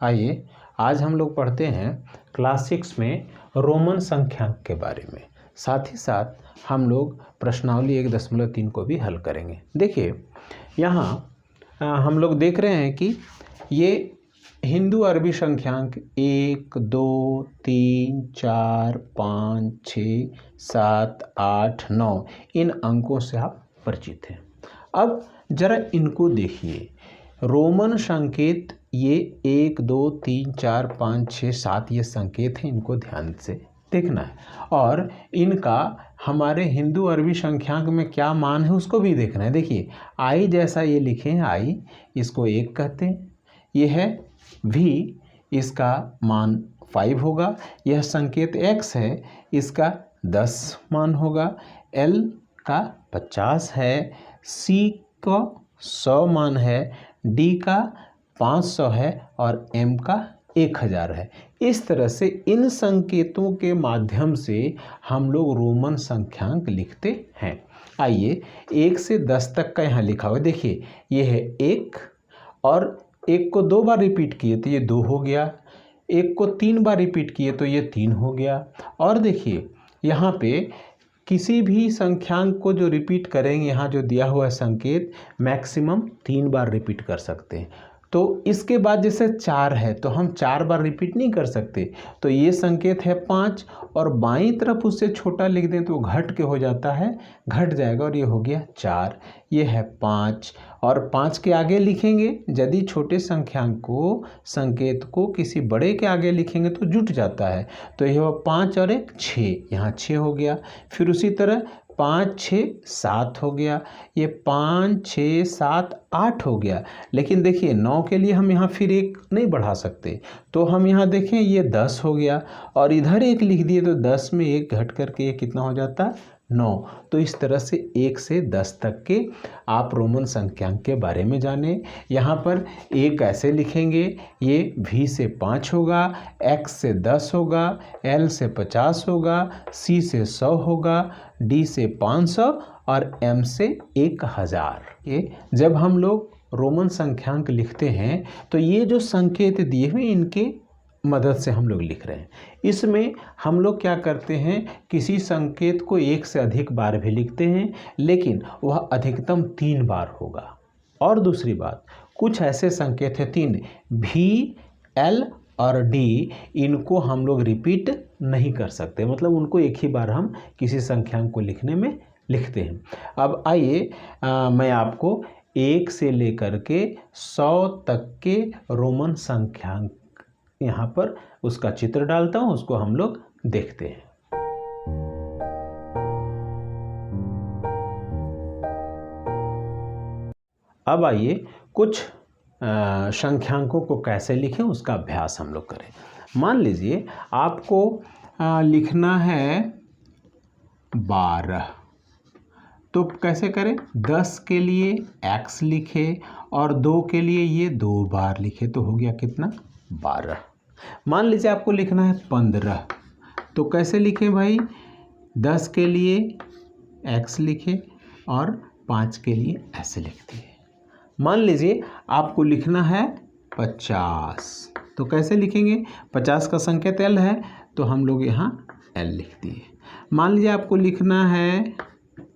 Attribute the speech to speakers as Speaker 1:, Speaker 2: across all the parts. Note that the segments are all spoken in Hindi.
Speaker 1: आइए आज हम लोग पढ़ते हैं क्लास 6 में रोमन संख्यांक के बारे में। साथ ही साथ हम लोग प्रश्नावली 1.3 को भी हल करेंगे। देखिए यहाँ हम लोग देख रहे हैं कि ये हिंदू अरबी संख्यांक 1, 2, 3, 4, 5, 6, 7, 8, 9 इन अंकों से आप परिचित हैं। अब जरा इनको देखिए, रोमन संकेत ये 1, 2, 3, 4, 5, 6, 7 ये संकेत हैं, इनको ध्यान से देखना है और इनका हमारे हिंदू अरबी संख्यांक में क्या मान है उसको भी देखना है। देखिए आई जैसा ये लिखे हैं, आई इसको 1 कहते हैं, ये है भी, इसका मान 5 होगा। यह संकेत x है, इसका 10 मान होगा। l का 50 है, c का 100 मान है, d का 500 है और m का 1000 है। इस तरह से इन संकेतों के माध्यम से हम लोग रोमन संख्यांक लिखते हैं। आइए 1 से 10 तक का यहाँ लिखा हुआ, देखिए ये है 1 और 1 को 2 बार रिपीट किए तो ये 2 हो गया, 1 को 3 बार रिपीट किए तो ये 3 हो गया। और देखिए यहाँ पे किसी भी संख्यांक को जो रिपीट करेंगे, यहाँ जो दिया हुआ है संकेत मैक्सिमम 3 बार रिपीट कर सकते हैं। तो इसके बाद जैसे 4 है तो हम 4 बार रिपीट नहीं कर सकते, तो ये संकेत है 5 और बाईं तरफ उससे छोटा लिख दें तो वो घट के हो जाता है, घट जाएगा और ये हो गया 4, ये है 5 और 5 के आगे लिखेंगे। यदि छोटे संख्यांक को संकेत को किसी बड़े के आगे लिखेंगे तो जुट जाता है, तो ये हो 5 और 1 6, यहाँ 6 हो गया। फिर उसी तरह 5, 6, 7 हो गया, ये 5, 6, 7, 8 हो गया। लेकिन देखिए 9 के लिए हम यहाँ फिर 1 नहीं बढ़ा सकते, तो हम यहाँ देखें ये 10 हो गया और इधर 1 लिख दिए तो 10 में 1 घट करके ये कितना हो जाता है 9। तो इस तरह से 1 से 10 तक के आप रोमन संख्यांक के बारे में जाने। यहाँ पर 1 ऐसे लिखेंगे, ये v से 5 होगा, x से 10 होगा, l से 50 होगा, c से 100 होगा, d से 500 और m से 1000। ये जब हम लोग रोमन संख्यांक लिखते हैं तो ये जो संकेत दिए हुए इनके मदद से हम लोग लिख रहे हैं। इसमें हम लोग क्या करते हैं, किसी संकेत को 1 से अधिक बार भी लिखते हैं, लेकिन वह अधिकतम 3 बार होगा। और दूसरी बात, कुछ ऐसे संकेत हैं 3, भी, एल और डी, इनको हम लोग रिपीट नहीं कर सकते, मतलब उनको एक ही बार हम किसी संख्यांक को लिखने में लिखते हैं। अब आइए मैं आपको 1 से लेकर के 100 तक के रोमन संख्यांक यहाँ पर उसका चित्र डालता हूँ, उसको हम लोग देखते हैं। अब आइए कुछ संख्यांकों को कैसे लिखें उसका अभ्यास हम लोग करें। मान लीजिए आपको लिखना है 12, तो कैसे करें, 10 के लिए x लिखे और 2 के लिए ये 2 बार लिखे तो हो गया कितना 12। मान लीजिए आपको लिखना है 15, तो कैसे लिखें भाई, 10 के लिए x लिखे और 5 के लिए ऐसे लिख दिए। मान लीजिए आपको लिखना है 50, तो कैसे लिखेंगे, 50 का संकेत l है तो हम लोग यहाँ l लिख दिए। मान लीजिए आपको लिखना है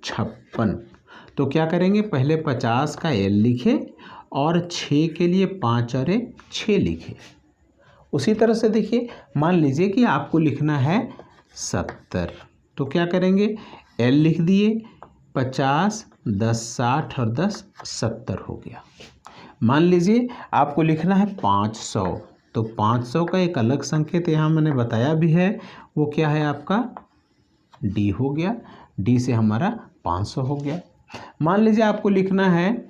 Speaker 1: 56, तो क्या करेंगे, पहले 50 का l लिखे और 6 के लिए 5 और 1 6 लिखे। उसी तरह से देखिए मान लीजिए कि आपको लिखना है 70, तो क्या करेंगे, l लिख दिए, 50, 10 60 और 10 70 हो गया। मान लीजिए आपको लिखना है 500, तो 500 का एक अलग संकेत यहाँ मैंने बताया भी है, वो क्या है आपका d हो गया, d से हमारा 500 हो गया। मान लीजिए आपको लिखना है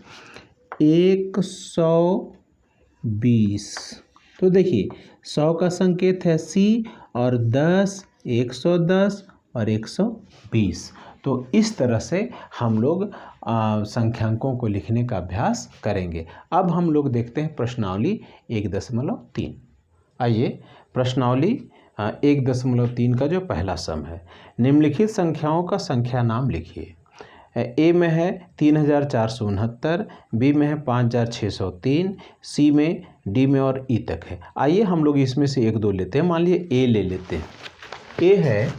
Speaker 1: 120, तो देखिए 100 का संकेत है c और 10 110 और 120। तो इस तरह से हम लोग संख्यांकों को लिखने का अभ्यास करेंगे। अब हम लोग देखते हैं प्रश्नावली 1.3। आइए प्रश्नावली 1.3 का जो पहला सम है, निम्नलिखित संख्याओं का संख्या नाम लिखिए। ए में है 3469, बी में है 5603, सी में, डी में और ई तक है। आइए हम लोग इसमें से एक दो लेते हैं। मान लीजिए ए ले लेते हैं। ए है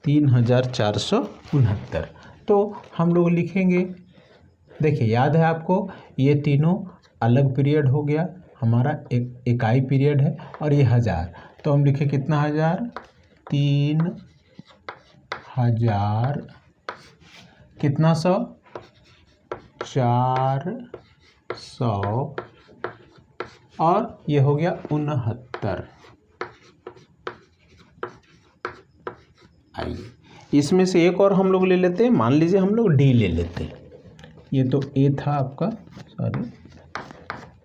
Speaker 1: 3469। तो हम लोग लिखेंगे, देखिए याद है आपको, ये तीनों अलग पीरियड हो गया, हमारा एक इकाई पीरियड है, और ये 1000। तो हम लिखे कितना 1000, 3000 कितना 100, 400, और ये हो गया 69। आइए इसमें से एक और हम लोग ले लेते हैं। मान लीजिए हम लोग डी ले लेते हैं। ये तो ए था आपका, सॉरी।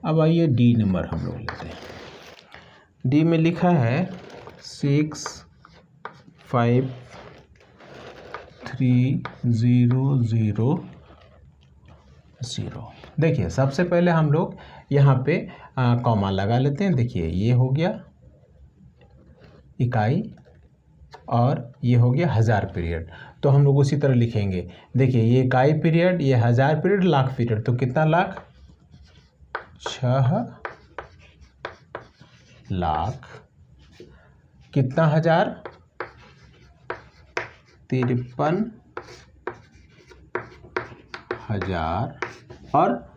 Speaker 1: अब आइए डी नंबर हम लोग लेते हैं। डी में लिखा है 653000। देखिए सबसे पहले हम लोग यहाँ पे कॉमा लगा लेते हैं। देखिए ये हो गया इकाई और ये हो गया 1000 पीरियड। तो हम लोग उसी तरह लिखेंगे। देखिए ये इकाई पीरियड, ये 1000 पीरियड, लाख पीरियड। तो कितना लाख, 6 लाख। कितना 1000, 53,000। और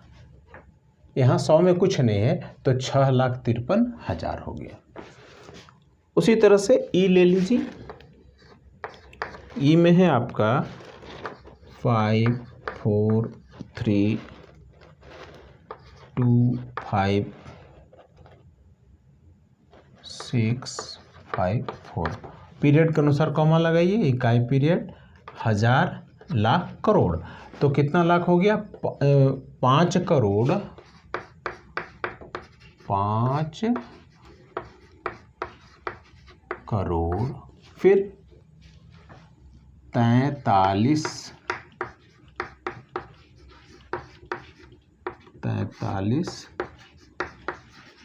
Speaker 1: यहाँ 100 में कुछ नहीं है, तो 6,53,000 हो गया। उसी तरह से ई ले लीजिए। ई में है आपका 54325,654। पीरियड के अनुसार कॉमा लगाइए। इकाई पीरियड, 1000, लाख, करोड़। तो कितना लाख हो गया, 5 करोड़ 5 करोड़, फिर 43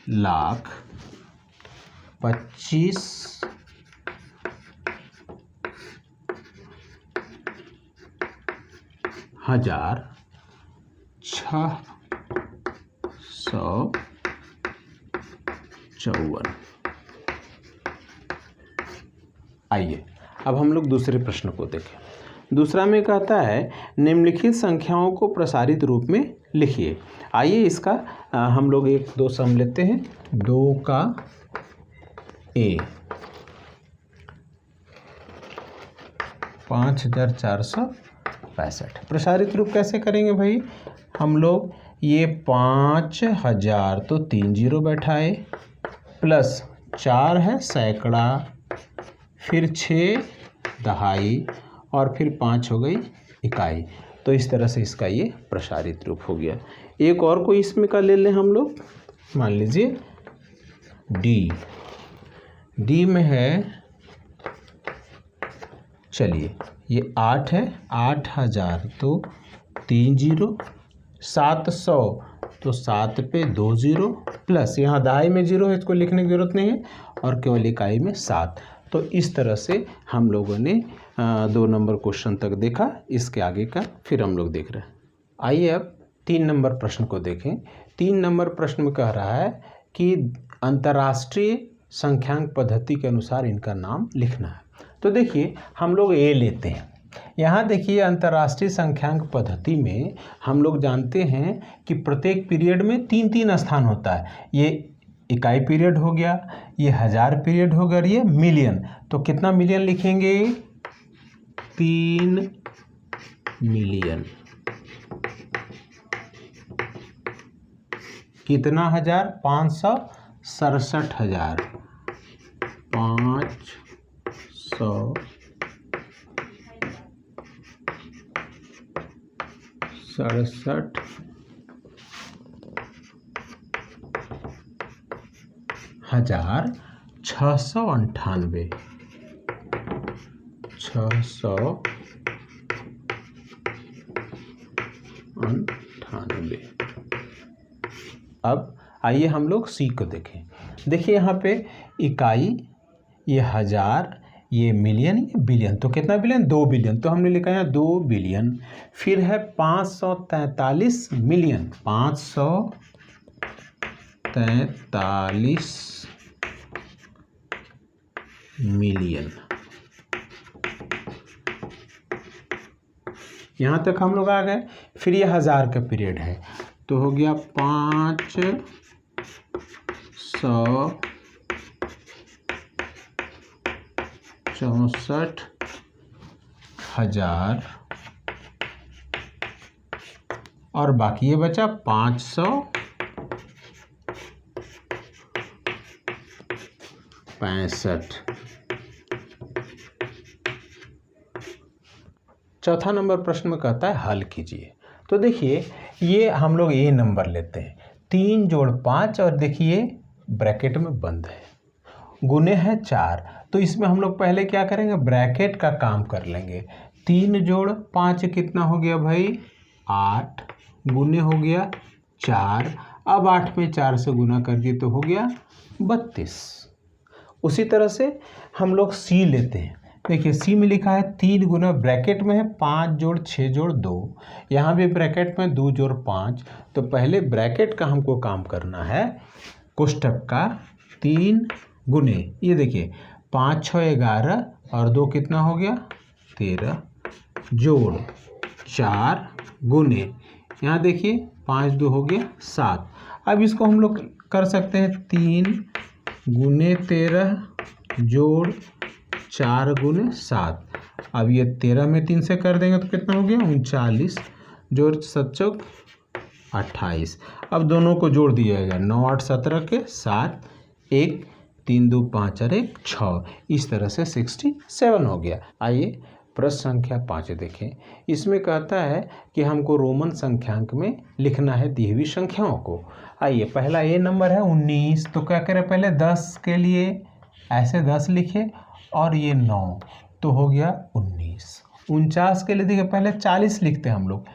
Speaker 1: लाख 25,654। आइए अब हम लोग दूसरे प्रश्न को देखें। दूसरा में कहता है निम्नलिखित संख्याओं को प्रसारित रूप में लिखिए। आइए इसका हम लोग एक दो सम लेते हैं। 2 का ए 5465। प्रसारित रूप कैसे करेंगे भाई, हम लोग ये 5000 तो 3 जीरो बैठाए, प्लस 4 है सैकड़ा, फिर 6 दहाई, और फिर 5 हो गई इकाई। तो इस तरह से इसका ये प्रसारित रूप हो गया। एक और कोई इसमें का ले लें हम लोग। मान लीजिए डी। डी में है, चलिए ये 8 है, 8000 तो 3 जीरो, 700 तो 7 पे 2 जीरो, प्लस यहाँ दहाई में जीरो है, इसको लिखने की जरूरत नहीं है, और केवल इकाई में 7। तो इस तरह से हम लोगों ने 2 नंबर क्वेश्चन तक देखा। इसके आगे का फिर हम लोग देख रहे हैं। आइए अब 3 नंबर प्रश्न को देखें। 3 नंबर प्रश्न में कह रहा है कि अंतर्राष्ट्रीय संख्यांक पद्धति के अनुसार इनका नाम लिखना है। तो देखिए हम लोग ए लेते हैं। यहाँ देखिए अंतर्राष्ट्रीय संख्यांक पद्धति में हम लोग जानते हैं कि प्रत्येक पीरियड में 3-3 स्थान होता है। ये इकाई पीरियड हो गया, ये 1000 पीरियड हो गया, ये मिलियन। तो कितना मिलियन लिखेंगे, 3 मिलियन। कितना 1000, 567,000, 567,000 698। अब आइए हम लोग सी को देखें। देखिए यहाँ पे इकाई, ये हज़ार, ये मिलियन, ये बिलियन। तो कितना बिलियन? 2 बिलियन। तो हमने लिखा है 2 बिलियन। फिर है 543 मिलियन, 543 मिलियन। यहाँ तक हम लोग आ गए। फिर ये हज़ार का पीरियड है, तो हो गया 564,000 और बाकी ये बचा 565। चौथा नंबर प्रश्न में कहता है हल कीजिए। तो देखिए ये हम लोग ये नंबर लेते हैं 3 जोड़ 5 और देखिए ब्रैकेट में बंद है, गुने है 4। तो इसमें हम लोग पहले क्या करेंगे? ब्रैकेट का काम कर लेंगे। 3 जोड़ 5 कितना हो गया भाई? 8, गुने हो गया 4। अब 8 में 4 से गुना कर दिए तो हो गया 32। उसी तरह से हम लोग सी लेते हैं। देखिए सी में लिखा है 3 गुना, ब्रैकेट में है 5 जोड़ 6 जोड़ 2, यहाँ भी ब्रैकेट में 2 जोड़ 5। तो पहले ब्रैकेट का हमको काम करना है, कोष्ठक का 3 गुने, ये देखिए 5 6 11 और 2 कितना हो गया? 13, जोड़ 4 गुने, यहाँ देखिए 5 2 हो गया 7। अब इसको हम लोग कर सकते हैं 3 गुने 13 जोड़ 4 गुने 7। अब ये 13 में 3 से कर देंगे तो कितना हो गया? 39, जोड़ 7 चौक 28। अब दोनों को जोड़ दिया जाएगा, 9 8 17 के 7, 1 3 2 5 और 1 6, इस तरह से 67 हो गया। आइए प्रश्न संख्या 5 देखें। इसमें कहता है कि हमको रोमन संख्यांक में लिखना है दी हुई संख्याओं को। आइए पहला ये नंबर है 19, तो क्या करें? पहले 10 के लिए ऐसे 10 लिखे और ये 9, तो हो गया 19। 49 के लिए देखिए पहले 40 लिखते हैं हम लोग,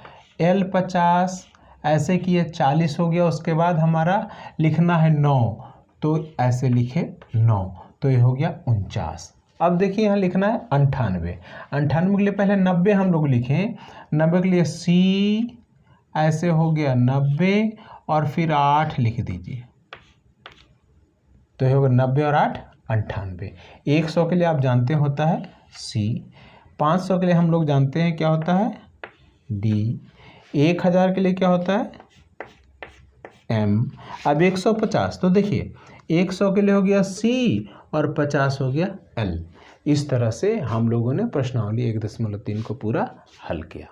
Speaker 1: L 50 ऐसे किए 40 हो गया। उसके बाद हमारा लिखना है 9, तो ऐसे लिखे 9, तो ये हो गया 49। अब देखिए यहाँ लिखना है 98। 98 के लिए पहले 90 हम लोग लिखें, 90 के लिए C ऐसे हो गया 90 और फिर 8 लिख दीजिए, तो ये होगा 90 और 8 98। 100 के लिए आप जानते होता है C, 500 के लिए हम लोग जानते हैं क्या होता है D, 1000 के लिए क्या होता है M। अब 150, तो देखिए 100 के लिए हो गया C और 50 हो गया L। इस तरह से हम लोगों ने प्रश्नावली 1.3 को पूरा हल किया।